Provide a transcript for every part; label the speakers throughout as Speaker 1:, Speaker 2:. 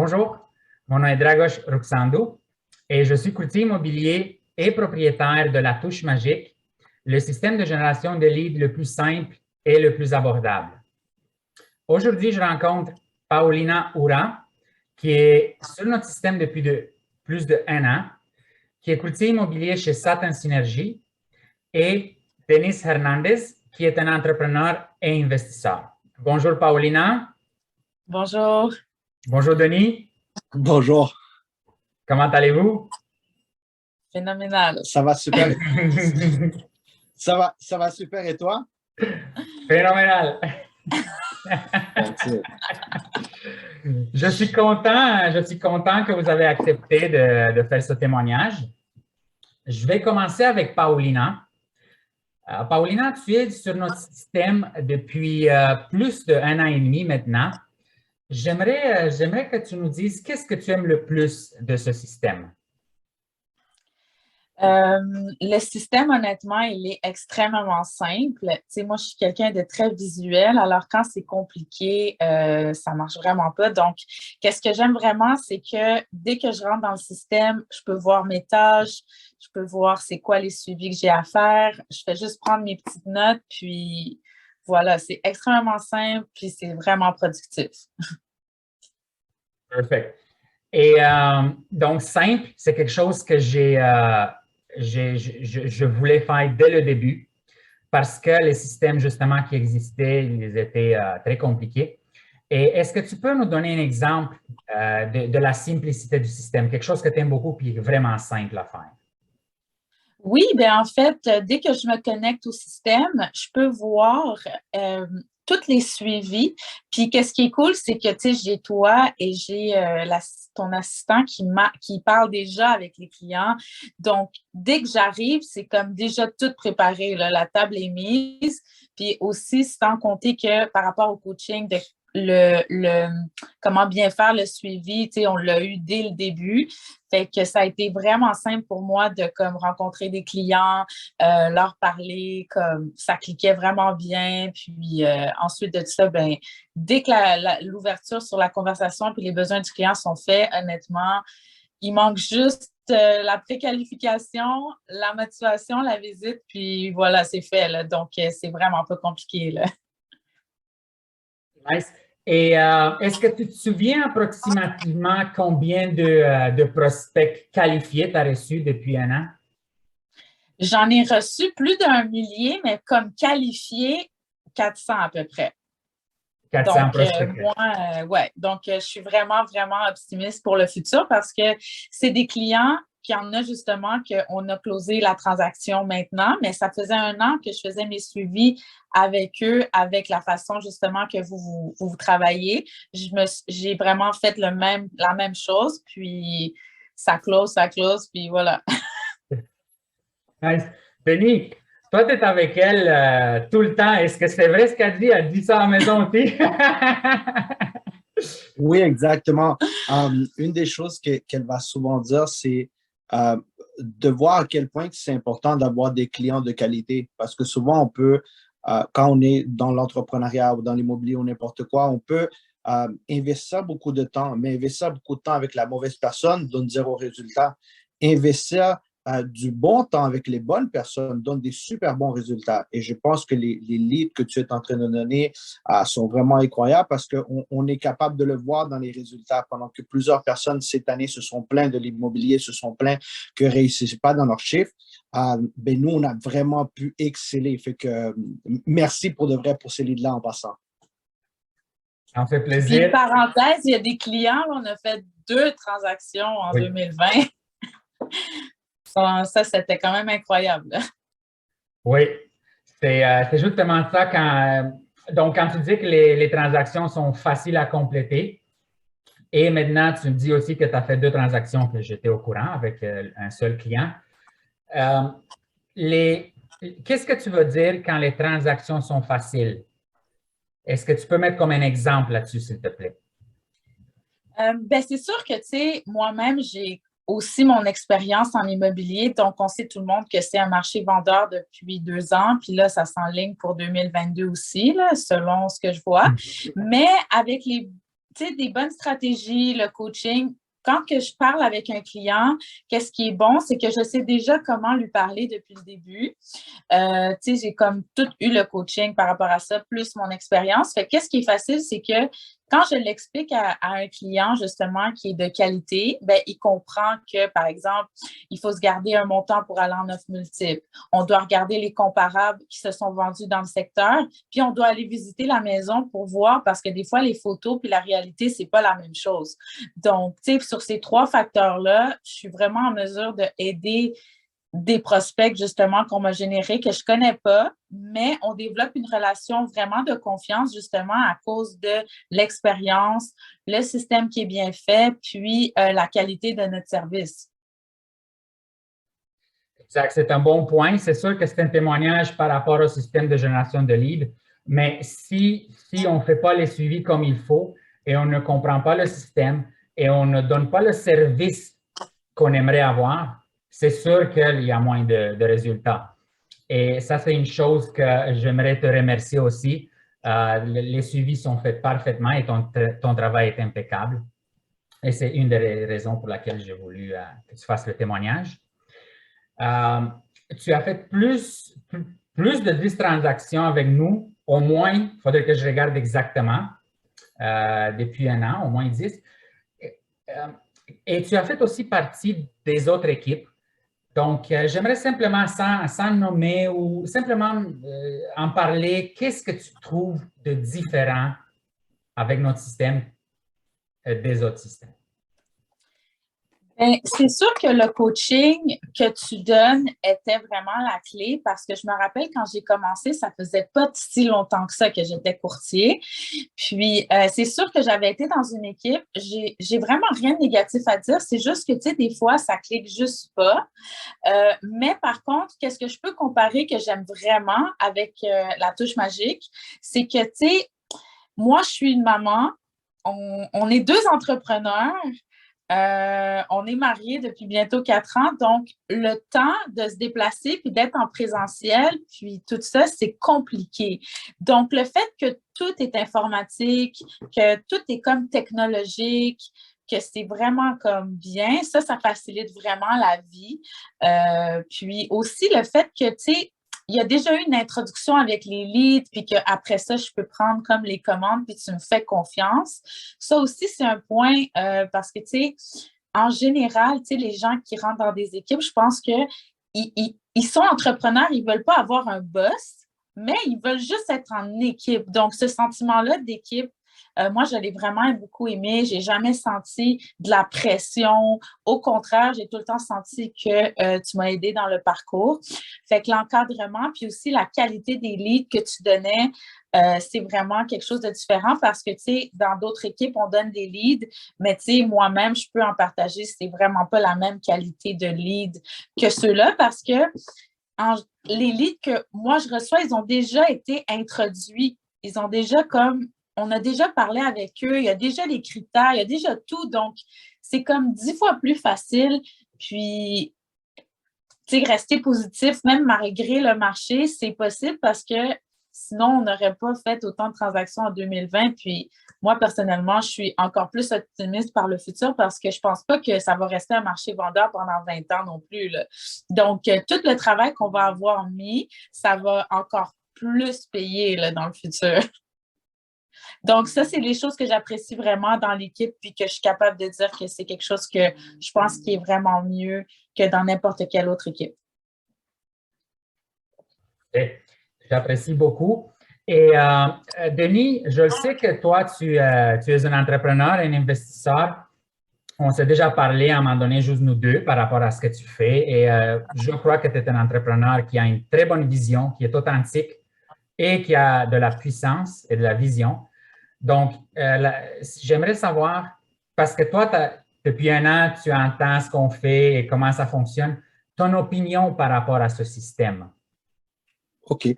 Speaker 1: Bonjour, mon nom est Dragos Ruxandou et je suis courtier immobilier et propriétaire de La Touche Magique, le système de génération de leads le plus simple et le plus abordable. Aujourd'hui, je rencontre Paulina Ura, qui est sur notre système depuis plus d'1 an, qui est courtier immobilier chez Satin Synergie, et Denis Hernandez, qui est un entrepreneur et investisseur. Bonjour Paulina.
Speaker 2: Bonjour.
Speaker 1: Bonjour Denis.
Speaker 3: Bonjour.
Speaker 1: Comment allez-vous?
Speaker 2: Phénoménal.
Speaker 3: Ça va super. ça va super et toi?
Speaker 1: Phénoménal. Je suis content que vous avez accepté de faire ce témoignage. Je vais commencer avec Paulina. Paulina, tu es sur notre système depuis plus d'1 an et demi maintenant. J'aimerais que tu nous dises qu'est-ce que tu aimes le plus de ce système?
Speaker 2: Le système, honnêtement, il est extrêmement simple. Tu sais, moi, je suis quelqu'un de très visuel, alors quand c'est compliqué, ça marche vraiment pas. Donc, qu'est-ce que j'aime vraiment, c'est que dès que je rentre dans le système, je peux voir mes tâches, je peux voir c'est quoi les suivis que j'ai à faire. Je fais juste prendre mes petites notes, puis voilà, c'est extrêmement simple, puis c'est vraiment productif.
Speaker 1: Perfect. Et donc, simple, c'est quelque chose que je voulais faire dès le début parce que les systèmes, justement, qui existaient, ils étaient très compliqués. Et est-ce que tu peux nous donner un exemple de la simplicité du système, quelque chose que tu aimes beaucoup et vraiment simple à faire?
Speaker 2: Oui, bien en fait, dès que je me connecte au système, je peux voir tous les suivis. Puis, qu'est-ce qui est cool, c'est que, tu sais, j'ai toi et j'ai ton assistant qui parle déjà avec les clients. Donc, dès que j'arrive, c'est comme déjà tout préparé, là, la table est mise. Puis aussi, sans compter que par rapport au coaching, comment bien faire le suivi, tu sais, on l'a eu dès le début. Fait que ça a été vraiment simple pour moi de comme rencontrer des clients, leur parler, comme ça cliquait vraiment bien. Puis ensuite de tout ça, ben, dès que l'ouverture sur la conversation puis les besoins du client sont faits, honnêtement, il manque juste la préqualification, la motivation, la visite, puis voilà, c'est fait, là. Donc, c'est vraiment pas compliqué, là.
Speaker 1: Nice. Et est-ce que tu te souviens approximativement combien de prospects qualifiés tu as reçus depuis 1 an?
Speaker 2: J'en ai reçu plus d'1 millier, mais comme qualifié, 400 à peu près.
Speaker 1: 400 prospects.
Speaker 2: Donc, je suis vraiment, vraiment optimiste pour le futur parce que c'est des clients qui en a justement qu'on a closé la transaction maintenant, mais ça faisait 1 an que je faisais mes suivis avec eux, avec la façon justement que vous travaillez. J'ai vraiment fait la même chose, puis ça close, puis voilà.
Speaker 1: Nice. Denis, toi, tu es avec elle tout le temps. Est-ce que c'est vrai ce qu'elle dit? Elle dit ça à la maison aussi?
Speaker 3: Oui, exactement. Une des choses qu'elle va souvent dire, c'est de voir à quel point c'est important d'avoir des clients de qualité. Parce que souvent, on peut, quand on est dans l'entrepreneuriat ou dans l'immobilier ou n'importe quoi, on peut investir beaucoup de temps, mais investir beaucoup de temps avec la mauvaise personne donne zéro résultat. Investir du bon temps avec les bonnes personnes donne des super bons résultats. Et je pense que les leads que tu es en train de donner sont vraiment incroyables parce qu'on est capable de le voir dans les résultats. Pendant que plusieurs personnes cette année se sont plaints de l'immobilier, se sont plaints que ne réussissent pas dans leurs chiffres, ben nous, on a vraiment pu exceller. Fait que merci pour de vrai pour ces leads-là en passant.
Speaker 1: Ça me fait plaisir.
Speaker 2: Puis, parenthèse, il y a des clients, on a fait 2 transactions en 2020. Ça, c'était quand même incroyable.
Speaker 1: Oui, c'est justement ça. Donc, quand tu dis que les transactions sont faciles à compléter, et maintenant, tu me dis aussi que tu as fait 2 transactions que j'étais au courant avec un seul client. Qu'est-ce que tu veux dire quand les transactions sont faciles? Est-ce que tu peux mettre comme un exemple là-dessus, s'il te plaît?
Speaker 2: Ben, c'est sûr que, tu sais, moi-même, j'ai aussi mon expérience en immobilier. Donc, on sait tout le monde que c'est un marché vendeur depuis 2 ans. Puis là, ça s'enligne pour 2022 aussi, là, selon ce que je vois. Mais avec tu sais, des bonnes stratégies, le coaching, quand que je parle avec un client, qu'est-ce qui est bon, c'est que je sais déjà comment lui parler depuis le début. Tu sais, j'ai comme tout eu le coaching par rapport à ça, plus mon expérience. Fait que qu'est-ce qui est facile, c'est que quand je l'explique à un client, justement, qui est de qualité, ben, il comprend que, par exemple, il faut se garder un montant pour aller en offre multiple. On doit regarder les comparables qui se sont vendus dans le secteur, puis on doit aller visiter la maison pour voir, parce que des fois, les photos puis la réalité, c'est pas la même chose. Donc, tu sais, sur ces 3 facteurs-là, je suis vraiment en mesure d'aider des prospects, justement, qu'on m'a générés, que je ne connais pas, mais on développe une relation vraiment de confiance, justement, à cause de l'expérience, le système qui est bien fait, puis la qualité de notre service.
Speaker 1: Exact, c'est un bon point. C'est sûr que c'est un témoignage par rapport au système de génération de leads, mais si on ne fait pas les suivis comme il faut et on ne comprend pas le système et on ne donne pas le service qu'on aimerait avoir, c'est sûr qu'il y a moins de résultats. Et ça, c'est une chose que j'aimerais te remercier aussi. Les suivis sont faits parfaitement et ton travail est impeccable. Et c'est une des raisons pour laquelle j'ai voulu que tu fasses le témoignage. Tu as fait plus de 10 transactions avec nous, au moins, il faudrait que je regarde exactement, depuis 1 an, au moins 10. Et tu as fait aussi partie des autres équipes. Donc, j'aimerais simplement, sans nommer ou simplement en parler, qu'est-ce que tu trouves de différent avec notre système des autres systèmes?
Speaker 2: Bien, c'est sûr que le coaching que tu donnes était vraiment la clé parce que je me rappelle quand j'ai commencé, ça faisait pas si longtemps que ça que j'étais courtier. Puis, c'est sûr que j'avais été dans une équipe, j'ai vraiment rien de négatif à dire. C'est juste que, tu sais, des fois, ça clique juste pas. Mais par contre, qu'est-ce que je peux comparer que j'aime vraiment avec la touche magique, c'est que, tu sais, moi, je suis une maman, on est 2 entrepreneurs. On est mariés depuis bientôt 4 ans, donc le temps de se déplacer puis d'être en présentiel, puis tout ça, c'est compliqué. Donc, le fait que tout est informatique, que tout est comme technologique, que c'est vraiment comme bien, ça facilite vraiment la vie. Puis aussi, le fait que, tu sais, il y a déjà eu une introduction avec les leads, puis qu'après ça, je peux prendre comme les commandes, puis tu me fais confiance. Ça aussi, c'est un point parce que, tu sais, en général, tu sais, les gens qui rentrent dans des équipes, je pense qu'ils sont entrepreneurs, ils ne veulent pas avoir un boss, mais ils veulent juste être en équipe. Donc, ce sentiment-là d'équipe, moi, je l'ai vraiment beaucoup aimé. Je n'ai jamais senti de la pression. Au contraire, j'ai tout le temps senti que tu m'as aidé dans le parcours. Fait que l'encadrement, puis aussi la qualité des leads que tu donnais, c'est vraiment quelque chose de différent parce que, tu sais, dans d'autres équipes, on donne des leads, mais, tu sais, moi-même, je peux en partager. C'est vraiment pas la même qualité de lead que ceux-là parce que les leads que moi, je reçois, ils ont déjà été introduits. Ils ont déjà comme on a déjà parlé avec eux, il y a déjà les critères, il y a déjà tout. Donc, c'est comme 10 fois plus facile. Puis, tu sais, rester positif, même malgré le marché, c'est possible parce que sinon, on n'aurait pas fait autant de transactions en 2020. Puis, moi, personnellement, je suis encore plus optimiste par le futur parce que je ne pense pas que ça va rester un marché vendeur pendant 20 ans non plus, là. Donc, tout le travail qu'on va avoir mis, ça va encore plus payer là, dans le futur. Donc, ça, c'est les choses que j'apprécie vraiment dans l'équipe puis que je suis capable de dire que c'est quelque chose que je pense qui est vraiment mieux que dans n'importe quelle autre équipe.
Speaker 1: J'apprécie beaucoup. Et Denis, je sais que toi, tu es un entrepreneur et un investisseur. On s'est déjà parlé à un moment donné, juste nous deux, par rapport à ce que tu fais. Et je crois que tu es un entrepreneur qui a une très bonne vision, qui est authentique et qui a de la puissance et de la vision. Donc, j'aimerais savoir, parce que toi, depuis 1 an, tu entends ce qu'on fait et comment ça fonctionne, ton opinion par rapport à ce système.
Speaker 3: OK.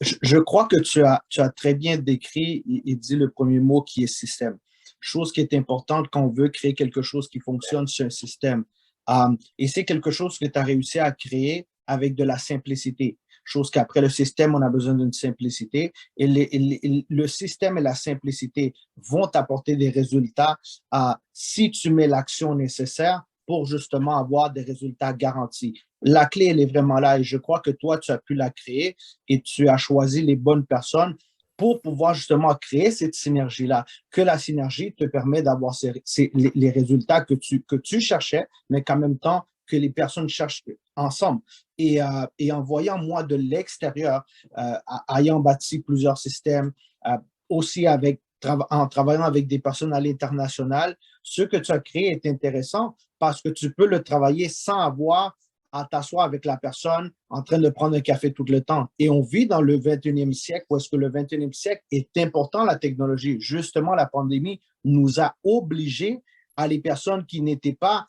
Speaker 3: Je crois que tu as très bien décrit et dit le premier mot qui est système. Chose qui est importante quand on veut créer quelque chose qui fonctionne sur un système. Et c'est quelque chose que tu as réussi à créer avec de la simplicité. chose qu'après le système, on a besoin d'une simplicité. Et le système et la simplicité vont t'apporter des résultats si tu mets l'action nécessaire pour justement avoir des résultats garantis. La clé, elle est vraiment là et je crois que toi, tu as pu la créer et tu as choisi les bonnes personnes pour pouvoir justement créer cette synergie-là, que la synergie te permet d'avoir les résultats que tu cherchais, mais qu'en même temps, que les personnes cherchent ensemble. Et en voyant, moi, de l'extérieur, ayant bâti plusieurs systèmes, aussi en travaillant avec des personnes à l'international, ce que tu as créé est intéressant parce que tu peux le travailler sans avoir à t'asseoir avec la personne en train de prendre un café tout le temps. Et on vit dans le 21e siècle où est-ce que le 21e siècle est important, la technologie. Justement, la pandémie nous a obligés à les personnes qui n'étaient pas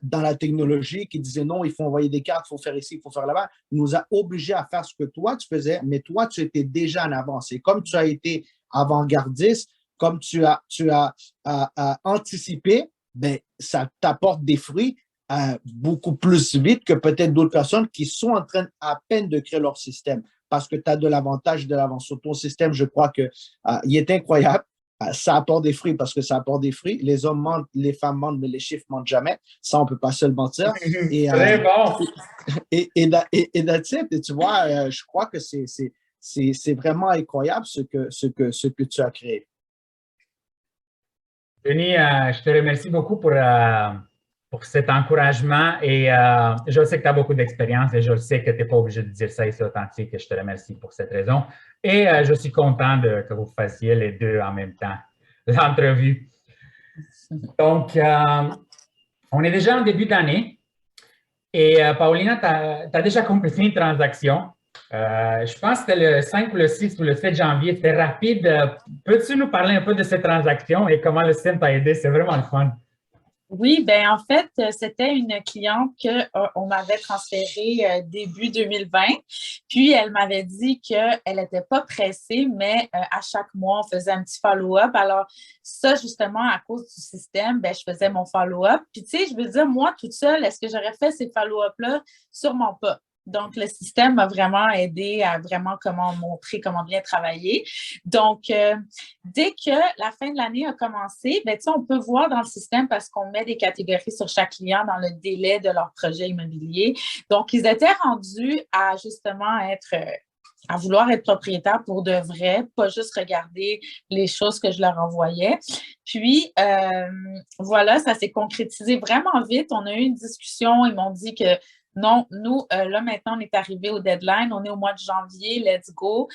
Speaker 3: dans la technologie, qui disaient non, il faut envoyer des cartes, il faut faire ici, il faut faire là-bas, nous a obligés à faire ce que toi, tu faisais, mais toi, tu étais déjà en avance. Et comme tu as été avant-gardiste, comme tu as anticipé, ben, ça t'apporte des fruits beaucoup plus vite que peut-être d'autres personnes qui sont en train à peine de créer leur système parce que tu as de l'avantage et de l'avance. Sur ton système, je crois qu'il est incroyable. Ça apporte des fruits parce que ça apporte des fruits. Les hommes mentent, les femmes mentent, mais les chiffres mentent jamais. Ça, on ne peut pas se le mentir.
Speaker 1: Très bon.
Speaker 3: Et that's it. Et tu vois, je crois que c'est vraiment incroyable ce que tu as créé.
Speaker 1: Denis, je te remercie beaucoup pour cet encouragement et je sais que tu as beaucoup d'expérience et je sais que tu n'es pas obligé de dire ça et c'est authentique et je te remercie pour cette raison. Et je suis content que vous fassiez les deux en même temps, l'entrevue. Donc, on est déjà en début d'année et Paulina, tu as déjà complété une transaction. Je pense que c'était le 5 ou le 6 ou le 7 janvier. C'était rapide. Peux-tu nous parler un peu de cette transaction et comment le système t'a aidé? C'est vraiment le fun.
Speaker 2: Oui, ben en fait, c'était une cliente qu'on m'avait transférée début 2020. Puis, elle m'avait dit qu'elle n'était pas pressée, mais à chaque mois, on faisait un petit follow-up. Alors, ça, justement, à cause du système, ben, je faisais mon follow-up. Puis, tu sais, je veux dire, moi, toute seule, est-ce que j'aurais fait ces follow-up-là? Sûrement pas. Donc, le système m'a vraiment aidé à vraiment montrer comment bien travailler. Donc, dès que la fin de l'année a commencé, ben, on peut voir dans le système parce qu'on met des catégories sur chaque client dans le délai de leur projet immobilier. Donc, ils étaient rendus à justement à vouloir être propriétaires pour de vrai, pas juste regarder les choses que je leur envoyais. Puis, voilà, ça s'est concrétisé vraiment vite. On a eu une discussion. Ils m'ont dit que non, nous, là, maintenant, on est arrivé au deadline. On est au mois de janvier. Let's go.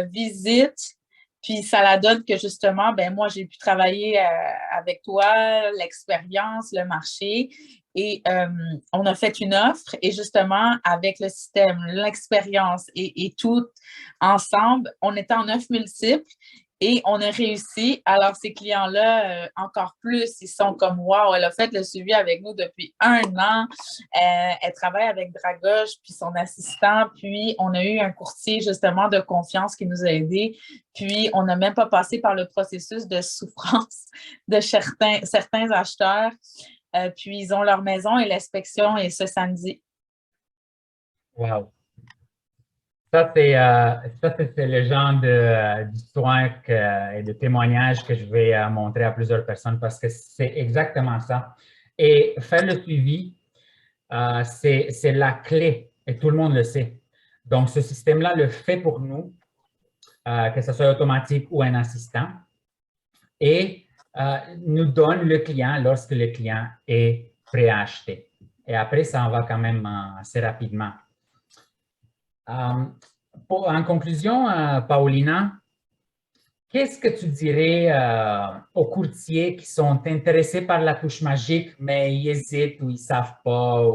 Speaker 2: Visite. Puis, ça la donne que, justement, ben moi, j'ai pu travailler avec toi, l'expérience, le marché. Et on a fait une offre. Et justement, avec le système, l'expérience et tout ensemble, on était en 9 multiples. Et on a réussi. Alors, ces clients-là, encore plus, ils sont comme « Wow, elle a fait le suivi avec nous depuis 1 an. Elle travaille avec Dragos, puis son assistant. Puis, on a eu un courtier, justement, de confiance qui nous a aidés. Puis, on n'a même pas passé par le processus de souffrance de certains acheteurs. Puis, ils ont leur maison et l'inspection est ce samedi.
Speaker 1: Wow. Ça, c'est le genre d'histoire et de témoignage que je vais montrer à plusieurs personnes parce que c'est exactement ça. Et faire le suivi, c'est la clé et tout le monde le sait. Donc, ce système-là le fait pour nous, que ce soit automatique ou un assistant, et nous donne le client lorsque le client est prêt à acheter. Et après, ça en va quand même assez rapidement. En conclusion, Paulina, qu'est-ce que tu dirais aux courtiers qui sont intéressés par la touche magique, mais ils hésitent ou ils ne savent pas?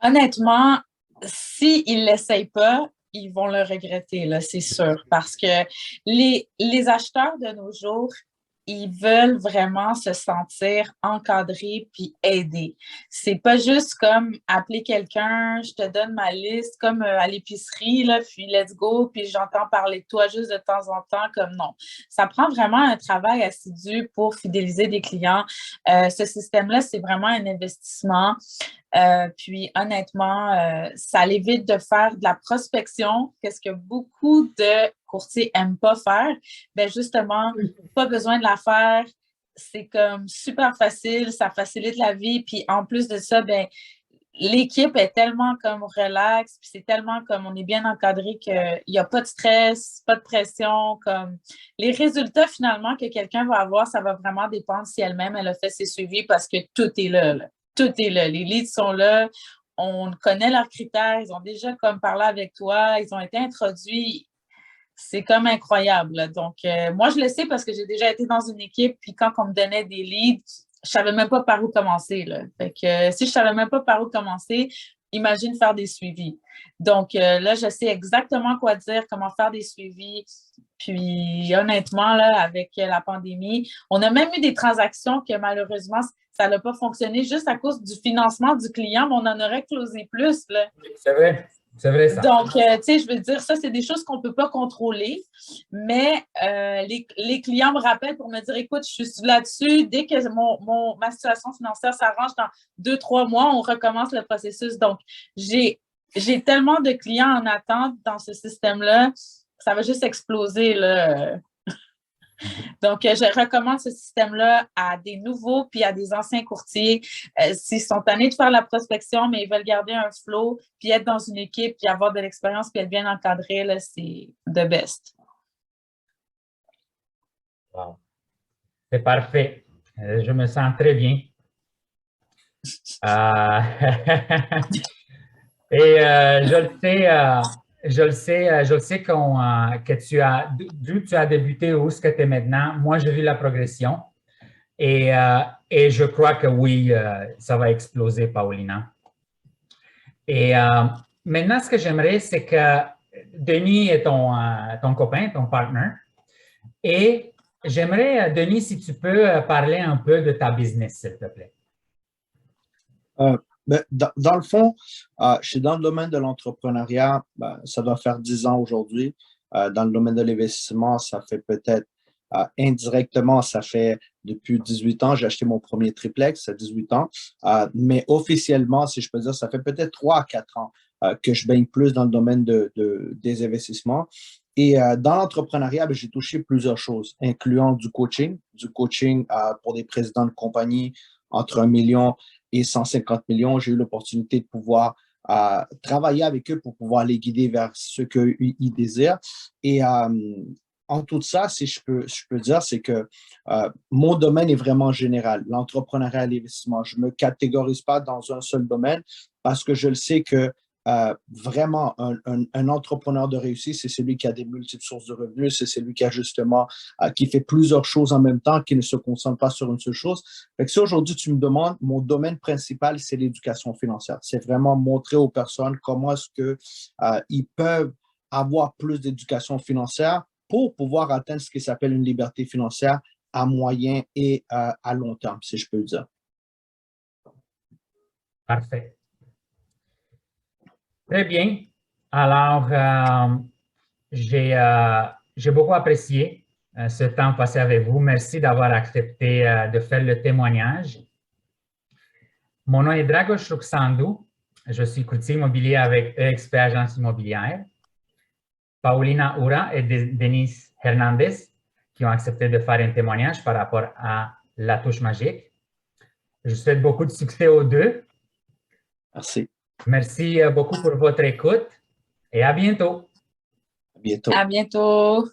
Speaker 2: Honnêtement, s'ils ne l'essayent pas, ils vont le regretter, là, c'est sûr. Parce que les acheteurs de nos jours, ils veulent vraiment se sentir encadrés puis aidés. C'est pas juste comme appeler quelqu'un, je te donne ma liste comme à l'épicerie, là, puis let's go, puis j'entends parler de toi juste de temps en temps, comme non. Ça prend vraiment un travail assidu pour fidéliser des clients. Ce système-là, c'est vraiment un investissement. Puis honnêtement, ça l'évite de faire de la prospection, qu'est-ce que beaucoup de courtiers n'aiment pas faire. Ben justement, pas besoin de la faire. C'est comme super facile, ça facilite la vie. Puis en plus de ça, ben l'équipe est tellement comme relax, puis c'est tellement comme on est bien encadré qu'il n'y a pas de stress, pas de pression. Comme les résultats finalement que quelqu'un va avoir, ça va vraiment dépendre si elle-même elle a fait ses suivis parce que tout est là. Tout est là. Les leads sont là. On connaît leurs critères. Ils ont déjà comme parlé avec toi. Ils ont été introduits. C'est comme incroyable. Là. Donc, moi, je le sais parce que j'ai déjà été dans une équipe, puis quand on me donnait des leads, je savais même pas par où commencer. Là. Fait que si je savais même pas par où commencer, imagine faire des suivis. Donc, là, je sais exactement quoi dire, comment faire des suivis. Puis, honnêtement, là, avec la pandémie, on a même eu des transactions que malheureusement, ça n'a pas fonctionné juste à cause du financement du client, mais on en aurait closé plus. Là.
Speaker 1: C'est vrai ça.
Speaker 2: Donc, tu sais, je veux dire, ça, c'est des choses qu'on ne peut pas contrôler, mais les clients me rappellent pour me dire, écoute, je suis là-dessus, dès que ma situation financière s'arrange dans 2-3 mois, on recommence le processus. Donc, j'ai tellement de clients en attente dans ce système-là, ça va juste exploser, là. Donc, je recommande ce système-là à des nouveaux puis à des anciens courtiers. S'ils sont tannés de faire la prospection, mais ils veulent garder un flow, puis être dans une équipe, puis avoir de l'expérience, puis être bien encadré, là, c'est the best.
Speaker 1: Wow. C'est parfait. Je me sens très bien. Et je le sais d'où tu as débuté, où est-ce que tu es maintenant. Moi, j'ai vu la progression et je crois que oui, ça va exploser, Paulina. Et maintenant, ce que j'aimerais, c'est que Denis est ton copain, ton partner. Et j'aimerais, Denis, si tu peux parler un peu de ta business, s'il te plaît.
Speaker 3: Dans le fond, je suis dans le domaine de l'entrepreneuriat, ça doit faire 10 ans aujourd'hui. Dans le domaine de l'investissement, ça fait peut-être indirectement, ça fait depuis 18 ans. J'ai acheté mon premier triplex à 18 ans. Mais officiellement, si je peux dire, ça fait peut-être 3 à 4 ans que je baigne plus dans le domaine des investissements. Et dans l'entrepreneuriat, j'ai touché plusieurs choses, incluant du coaching pour des présidents de compagnie entre 1 million et 150 millions. J'ai eu l'opportunité de pouvoir travailler avec eux pour pouvoir les guider vers ce qu'ils désirent. Et en tout ça, si je peux dire, c'est que mon domaine est vraiment général, l'entrepreneuriat et l'investissement. Je ne me catégorise pas dans un seul domaine parce que je le sais que vraiment, un entrepreneur de réussite, c'est celui qui a des multiples sources de revenus, c'est celui qui a justement, qui fait plusieurs choses en même temps, qui ne se concentre pas sur une seule chose. Fait que si aujourd'hui tu me demandes, mon domaine principal, c'est l'éducation financière. C'est vraiment montrer aux personnes comment est-ce qu'ils peuvent avoir plus d'éducation financière pour pouvoir atteindre ce qui s'appelle une liberté financière à moyen et à long terme, si je peux le dire.
Speaker 1: Parfait. Très bien. Alors, j'ai beaucoup apprécié ce temps passé avec vous. Merci d'avoir accepté de faire le témoignage. Mon nom est Dragos Ruxandou. Je suis courtier immobilier avec EXP Agence Immobilière. Paulina Ura et Denise Hernandez qui ont accepté de faire un témoignage par rapport à la touche magique. Je souhaite beaucoup de succès aux deux.
Speaker 3: Merci.
Speaker 1: Merci beaucoup pour votre écoute et à bientôt.
Speaker 3: À bientôt.
Speaker 2: À bientôt.